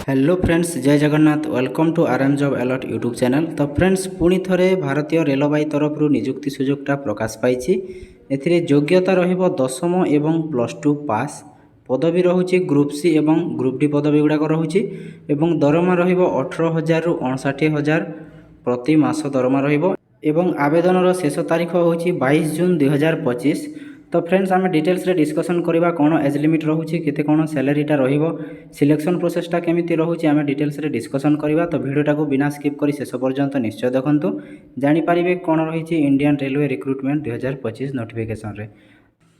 Hello friends, जय Jagannath. Welcome to RM job alert YouTube channel. तो friends, पुणी थरे भारतीय रेलवे तरफ नियुक्ति सुजोगटा प्रकाश पाई। एथिरे योग्यता रहिबो दशम एवं +2 पास। पदवी रहुछि ग्रुप सी एवं ग्रुप डी पदवी गुड़ाक रहुछि एवं दरमा रहिबो 18,000 रु 59,000 प्रति मास दरमा रहिबो एवं आवेदनर शेष तारीख होछि 22 जून 2025। तो फ्रेंड्स, आम डिटेल्स रे डिस्कसन करवा कौन एज लिमिट रोचे, केते कौन सैलरीटा रहिबो, सिलेक्शन प्रोसेसटा केमिति रोचे, आम डिटेल्स रे डिस्कसन करवा। तो वीडियोटा को बिना स्किप करी शेष पर्यंत निश्चय देखंतु, जानि पारिबे कौन रही इंडियन रेलवे रिक्रुटमेंट 2025 नोटिफिकेशन रे।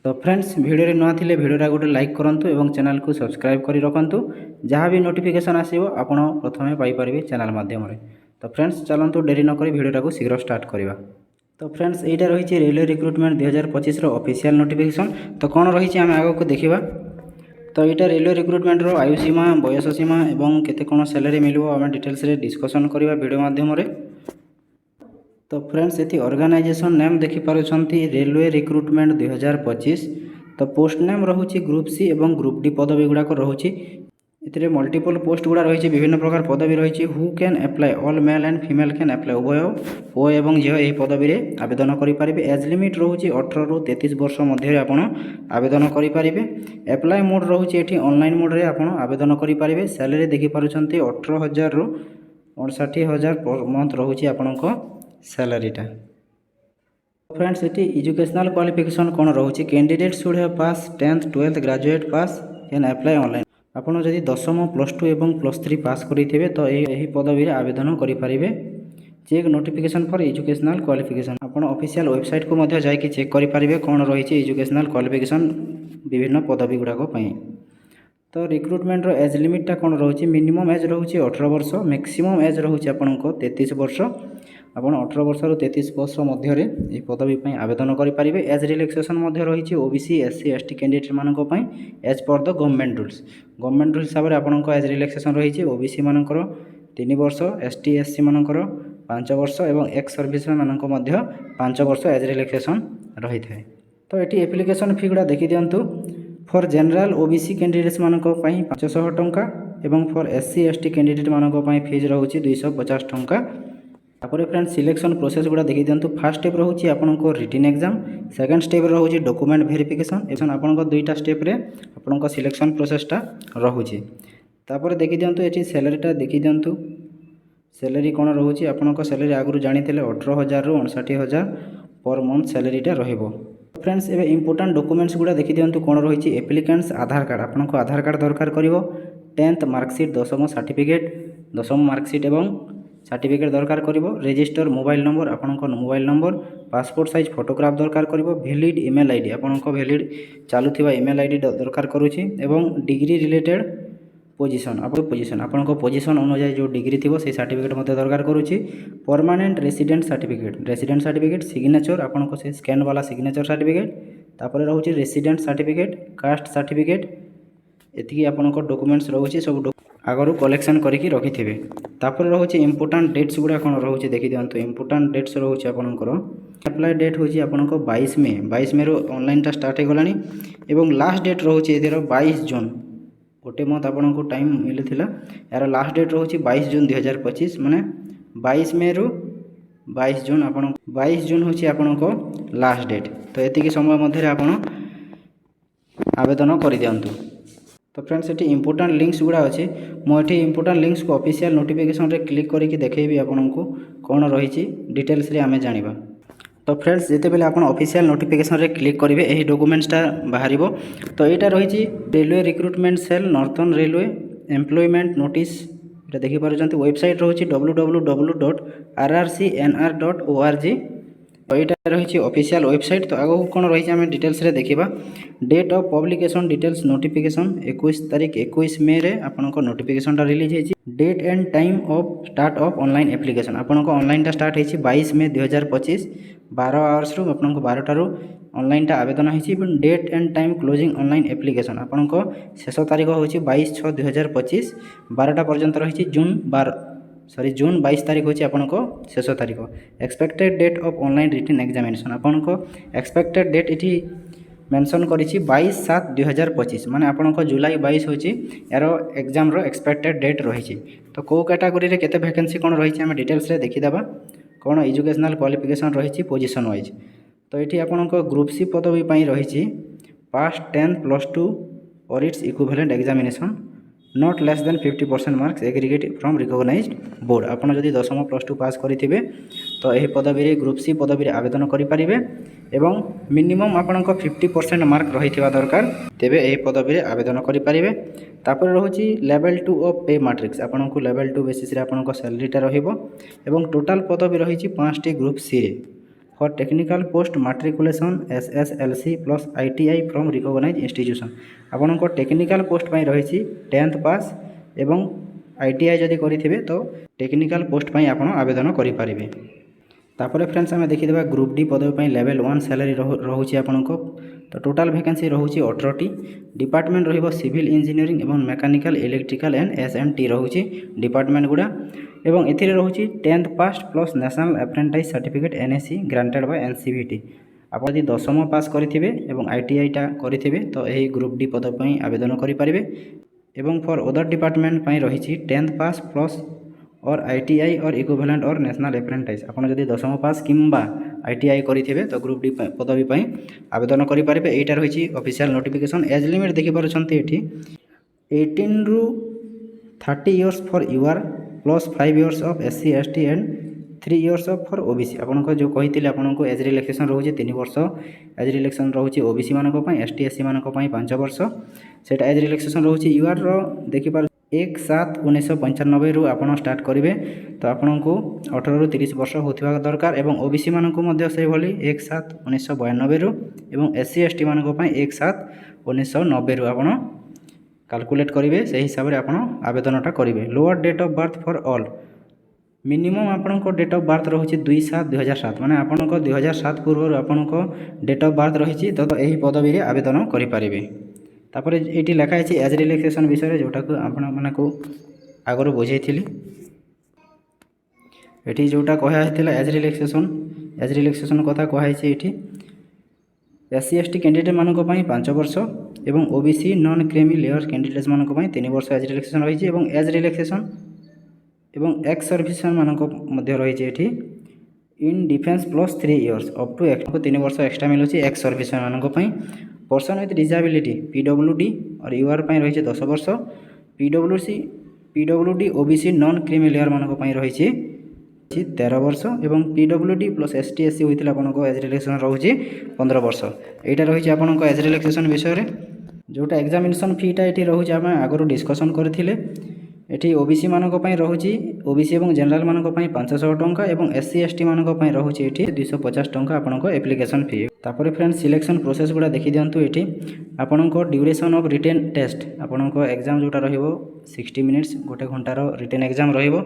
तो फ्रेंड्स, वीडियो नुआ थिले वीडियोटा गोटे लाइक करंतु एवं चैनल को सब्सक्राइब करी रखंतु, जहाँ भी नोटिफिकेशन आसीबो आपण प्रथमे पाई परिबे चैनल माध्यम रे। तो फ्रेंड्स, चलंतु डेरी न करी वीडियोटा को शीघ्र स्टार्ट करवा। तो फ्रेंड्स, यहाँ रही रेलवे रिक्रुटमेंट 2025 ऑफिशियल नोटिफिकेशन। तो कौन रही आम आग को देखा। तो यहाँ रेलवे रिक्रुटमेंट आयु सीमा, बयस सीमा और केते कौन सैलरी मिलो आम डिटेल्स रे डिस्कसन करवा वीडियो माध्यम। तो फ्रेंड्स, ये ऑर्गेनाइजेशन नेम देखिपुंट रेलवे रिक्रुटमेंट 2025। तो पोस्ट नेम रोचे ग्रुप सी और ग्रुप डी पदवी गुड़ाक रोचे। इतने मल्टीपल पोस्ट गुड़ा रही विभिन्न प्रकार पदवी रही। Who can apply, all male and female can apply, उभय पुओ एवं झील यही पदवी रे आवेदन करेंगे। एज लिमिट रोचे 18 रु 33 वर्ष मध्य आपड़ आवेदन करेंगे। अप्लाई मोड रोचे ये ऑनलाइन मोड रे आप आवेदन करेंगे। सैलरी देखिपुंट 18,000 रु 59,000 पर मंथ रोचे आपण सैलरीटा। फ्रेंड्स, ये एजुकेशनल क्वालिफिकेशन कौन रोचे, candidate should have pass 10th 12th graduate pass can apply online. आपड़ जदि दशम +2 एवं +3 पास करेंगे तो यही पदवी रे आवेदन करेंगे। Check notification for educational qualification आपड़ ऑफिशियल वेबसाइट को मध्य जाकि चेक करेंगे कौन रही एजुकेशनल क्वालिफिकेशन विभिन्न पदवी गुड़ाक। तो रिक्रुटमेंट एज लिमिटा कौन रोचे, मिनिमम एज रोचे 18 वर्ष, मैक्सिमम एज रोचे आपन 33 वर्ष। आपड़ 18 वर्ष रु 33 वर्ष मध्य ये पदवी आवेदन करेंगे। एज रिलैक्सेशन रही ओबीसी SC ST कैंडिडेट मानक एज पर the government rules. Government rule हिसाब से आपन एज रिलैक्सेशन रही ओबीसी मानकर 3 वर्ष, ST SC मानकर 5 वर्ष और एक्स सर्विसमैन मानक 5 वर्ष एज रिलैक्सेशन रही है। तो ये एप्लिकेशन फी गुड़ा देखी दिंतु। फॉर जनरल ओबीसी कैंडिडेट्स मानक 500 टंका एवं फॉर SC ST कैंडिडेट मानक फीज रोचे 250 टंका। तापर फ्रेंड्स, सिलेक्शन प्रोसेस गुड़ा देखी दिंतु। फर्स्ट स्टेप रोचे आपन रिटन एग्जाम, सेकंड स्टेप रोचे डॉक्यूमेंट वेरिफिकेशन। आपन दुईटा स्टेप रे आपन सिलेक्शन प्रोसेसटा रोचे। तापर देखी दिंतु ये सैलरीटा देखी दिंतु। सैलरी कौन रोचे, आपन सैलरी आगु जानी 18,000 रु 59,000 पर मंथ सैलरीटा रहिबो। फ्रेंड्स, एवं इंपोर्टाट डॉक्यूमेंट्स गुड़ा देखी दिंतु कौन रही। एप्लिकेंट्स आधार कार्ड, आपन आधार कार्ड दरकार करिवो। 10th मार्कशीट, दशम सर्टिफिकेट, दशम मार्कशीट एवं सर्टिफिकेट दरकार करिवो। रजिस्टर मोबाइल नंबर, आपन mobile number, passport size photograph दरकार करिवो। वैलिड ईमेल आईडी, आपन वैलिड चालुथिबा ईमेल आईडी दरकार करूची एवं डिग्री रिलेटेड पोजीशन, आपन पोजीशन अनुसार जो डिग्री थी से सर्टिफिकेट मत दरकार करूची। परमानेंट रेसिडेंट सर्टिफिकेट, सिग्नेचर, आपन से स्कैन वाला सिग्नेचर सर्टिफिकेट। तापर रोचे रेसिडेंट सर्टिफिकेट, कास्ट सर्टिफिकेट। एतिकी आपन डॉक्यूमेंट्स रोचे सब आगरू कलेक्शन करके रखिथे। तापर रोचे इंपोर्टाट डेट्स गुड़ा कौन रोचे देखी दिंतु। इंपोर्टाट डेट्स रोचे आपनकर अप्लाई डेट होची आपन 22 मे। 22 मे ऑनलाइन स्टार्ट हो गलानी एवं लास्ट डेट रोचे एथेर 22 जून। गोटे मंथ आपन को टाइम मिलता। यार लास्ट डेट रोचे 22 जून 2025, माने 22 मे रु 22 जून। आप 22 जून होची आपन को लास्ट डेट। तो एतिकी समय मध्य आपन आवेदन कर दिंतु। तो फ्रेंड्स, ये इंपोर्टाट लिंक्स गुड़ा अच्छे। मुझे इंपोर्टाट लिंक्स को ऑफिशियल नोटिफिकेशन रे क्लिक करके देखेबी आपन को कौन रही डिटेल्स रे आमे जानिबा। तो फ्रेंड्स, जिते बेले आपन ऑफिशियल नोटिफिकेशन रे क्लिक करेंगे यही डॉक्यूमेंट्सटा बाहर। तो यहाँ रही railway recruitment cell northern railway employment notice. ये देखिपुंट वेबसाइट रोचे www.rrcnr.org। तो यहाँ रही ऑफिशियल वेबसाइट। तो आगे कौन रही आम डिटेल्स रे देखा। Date of publication details notification 21 तारीख 21 मे रे आपन नोटिफिकेशनटा रिलीज होती। Date and time of start of online application, आपन ऑनलाइन स्टार्ट होती 22 मे 2025 12 आवर्स रु आपन 12 टा ऑनलाइन आवेदन होती। Date and time closing online application आपन शेष तारीख होची 22/6/2025 12टा पर्यंत रही। जून 22 तारीख होची आपन शेष तारीख। Expected date of online written examination, आपन एक्सपेक्टेड डेट इठी मेंशन करिछि 22/7/2025 माने आपनक जुलाई 22 होछि यार एग्जाम रो एक्सपेक्टेड डेट रहिछि। तो को कैटेगरी रे केते वैकेंसी कोन रहिछि हम डिटेल्स रे देखि देबा। कोन एजुकेशनल क्वालिफिकेशन रहिछि पोजीशन वाइज। तो एठी आपनक ग्रुप सी पदवी पई रहिछि पास 10 +2 और its equivalent examination not less than 50% marks aggregate from recognised board. आपन जदि 10th +2 पास करिथिबे तो एही पदवी रे ग्रुप सी पदवी रे आवेदन करि परिबे एवं मिनिमम आपनक 50% मार्क रहिथिबा दरकार तेबे एही पदवी रे आवेदन करि परिबे। तापर रहुछि लेवल 2 ऑफ पे मैट्रिक्स आपनक लेवल 2 बेसिस रे आपनक सैलरी टा रहिबो एवं टोटल पदवी रहिछि 5 टी ग्रुप सी रे for technical post matriculation SSLC plus ITI from recognised institution. आपनक टेक्निकल पोस्ट पई रहिछि 10th पास एवं ITI जदि करिथिबे तो टेक्निकल पोस्ट पई आपण आवेदन करि परिबे। तापर फ्रेंड्स आमे देखि देबा ग्रुप डी पदवी पई लेवल 1 सैलरी रहुछि आपनक। तो टोटल वैकेंसी रहुछि 18 टी। डिपार्टमेंट रहिबो सिविल इंजीनियरिंग एवं मैकेनिकल इलेक्ट्रिकल एंड SNT रहुछि डिपार्टमेंट गुडा एवं एथिरे रहुछि 10th pass plus national apprentice certificate NSC granted by NCVT। आप यदि 10th पास करिथिबे एवं ITI टा करिथिबे तो एही ग्रुप डी पदवी पई आवेदन करि परिबे एवं फॉर अदर डिपार्टमेंट पई रहिछि 10th पास प्लस और ITI और इक्विवेलेंट और नेशनल अप्रेंटिस। आपण जदि 10th पास किंबा ITI करिथिबे तो ग्रुप डी पदवी पई आवेदन करि परिबे। एटा रहिछि ऑफिशियल नोटिफिकेशन। एज लिमिट देखि पारुछंती एठी 18 रु 30 years for UR plus 5 years of SC ST and 3 years of for OBC। आपनको जो कहिथिले आपनको एज रिलैक्सेशन रहुछि 3 वर्ष। एज रिलैक्सेशन रहुछि OBC मानको पई ST SC मानको पई 5 वर्ष। सेटा एज रिलैक्सेशन रहुछि यूआर रो देखि पार 1/7/1995 रु आपण स्टार्ट करिवे तो आपनको 18 रु 30 वर्ष होथिबा दरकार एवं OBC मानको मध्ये सेहि भली 1/7/1992 रु एवं SC ST मानको पई 1/7/1990 रु आपण कैलकुलेट करिवे सेहि हिसाब रे आपण आवेदनटा करिवे। Lower date of birth for all minimum आपनको डेट ऑफ बर्थ रहुछि 2/7/2007 माने आपनको 2007 पूर्व आपनको डेट ऑफ बर्थ रहिछि तो एही पदवी रे आवेदन करि परिबे। तापर एटी लिखा है एज रिलैक्सेशन विषय जोटा को आपण माने को आगरो बुझेइथिली एटी जोटा कहया हेतिला एज रिलैक्सेशन कथा कहै छै एटी SC ST कैंडिडेट मानको पई 5 वर्ष एवं OBC non creamy layer candidates मानको पई 3 वर्ष एज रिलैक्सेशन रही छै एवं एज रिलैक्सेशन एवं एक्स सर्विसमैन मानको मध्य रही छै एठी in defence plus 3 years up to 3 वर्ष एक्स्ट्रा मिलुछि एक्स सर्विसमैन मानको पई। पर्सन विथ डिसेबिलिटी PWD और यूआर पई रही छै 10 वर्ष। PWD OBC non creamy layer मानको पई रही छै 13 वर्ष एवं PWD प्लस ST SC होइतिला आपनको एज रिलैक्सेशन रहुछि 15 वर्ष। एटा रही छै आपनको एज रिलैक्सेशन विषय रे जोटा एग्जामिनेशन फीटा एठी रहुछि हम आगरो डिस्कशन करथिले। एठी OBC मानको पई रहुछि OBC एवं जनरल मानको पई 500 टंका एवं SC ST मानको पई रहुछि एठी 250 टंका आपनको एप्लिकेशन फी। तापर फ्रेंड सिलेक्शन प्रोसेस गुडा देखि दियंतु एठी आपनको ड्यूरेशन ऑफ रिटन टेस्ट आपनको एग्जाम जोटा रहिबो 60 मिनिट्स गोटे घंटार रिटन एग्जाम रहिबो।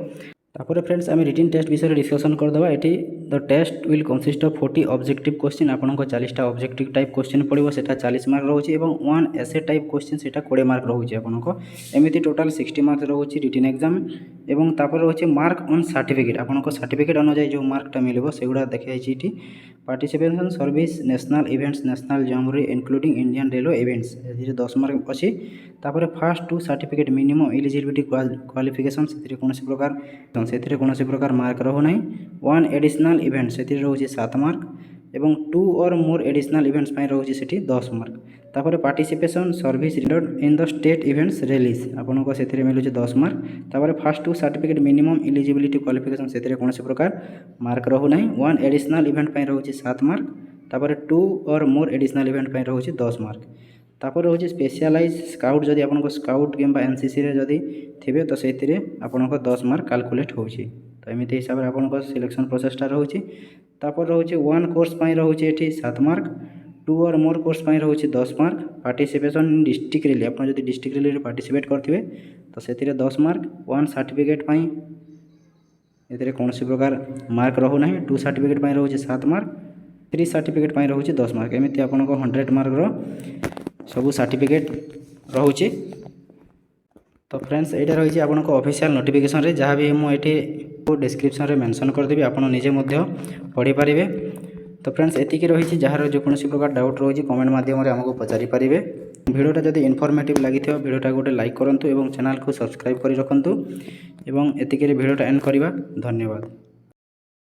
तापर फ्रेंड्स आम रिटन टेस्ट विषय डिस्कशन करदबा। एठी the test will consist of 40 objective question आपनको 40 टा ऑब्जेक्टिव टाइप क्वेश्चन पड़िबो सेटा 40 मार्क रहउछि एवं 1 एसे टाइप क्वेश्चन सेटा 20 मार्क रहउछि आपनको एमिति टोटल 60 मार्क रहउछि रिटन एग्जाम एवं तापर रहउछि मार्क ऑन सर्टिफिकेट आपनको सर्टिफिकेट अनुसार जो मार्क टा मिलबो सेगुडा देखाइ छि एठी participation service national events national जमरी इंक्लूडिंग इंडियन रेलवे इवेंट्स एठी 10 मार्क अछि। तापर first two certificate minimum eligibility qualification सेतिर कोनोसी प्रकार मार्क रहउ नै। 1 एडिशनल इवेंट सेतिर रहउछि 7 मार्क एवं 2 और मोर एडिशनल इवेंट्स पई रहउछि सेठी 10 मार्क। तापर participation service related in the state events release आपनको सेतिर मिलुछि 10 मार्क। तापर first two certificate minimum eligibility qualification सेतिर कोनोसी प्रकार मार्क रहउ नै। 1 एडिशनल इवेंट पई रहउछि 7 मार्क तापर 2 और मोर एडिशनल इवेंट पई रहउछि 10 मार्क। तापर रहउछि स्पेशलाइज स्काउट जदि आपनको स्काउट किंबा NCC रे जदि थिबे तो सेतिरे आपनको 10 मार्क कैलकुलेट होउछि। तो एमिति हिसाब रे आपनको सिलेक्शन प्रोसेस टा रहउछि। तापर रहउछि 1 कोर्स पई रहउछि एठी 7 मार्क 2 और मोर कोर्स पई रहउछि 10 mark. Participation in district rally आपण जदि डिस्ट्रिक्ट रैली रे पार्टिसिपेट करथिबे तो सेतिरे 10 मार्क। 1 सर्टिफिकेट पई एतिरे कोनोसी प्रकार मार्क रहउ नाही। 2 सर्टिफिकेट पई रहउछि 7 मार्क 3 सर्टिफिकेट पई रहउछि 10 मार्क एमिति आपनको 100 मार्क रो सब सर्टिफिकेट रहउछि। तो फ्रेंड्स एटा रही आपनको ऑफिशियल नोटिफिकेशन रे जहाँ भी मु एठी डिस्क्रिप्शन रे मेंशन कर देबी आपण निजे मध्य पढ़ी पारिबे। तो फ्रेंड्स एतिकी रही जार जेकोसी प्रकार डाउट रही कमेंट माध्यम आमको पचारि पारे। भिडियोटा जदि इनफॉर्मेटिव लगी भिडियोटा गोटे लाइक करूँ और चैनल को सब्सक्राइब कर रखुँ। एतिकी भिडियोटा एंड करवा। धन्यवाद।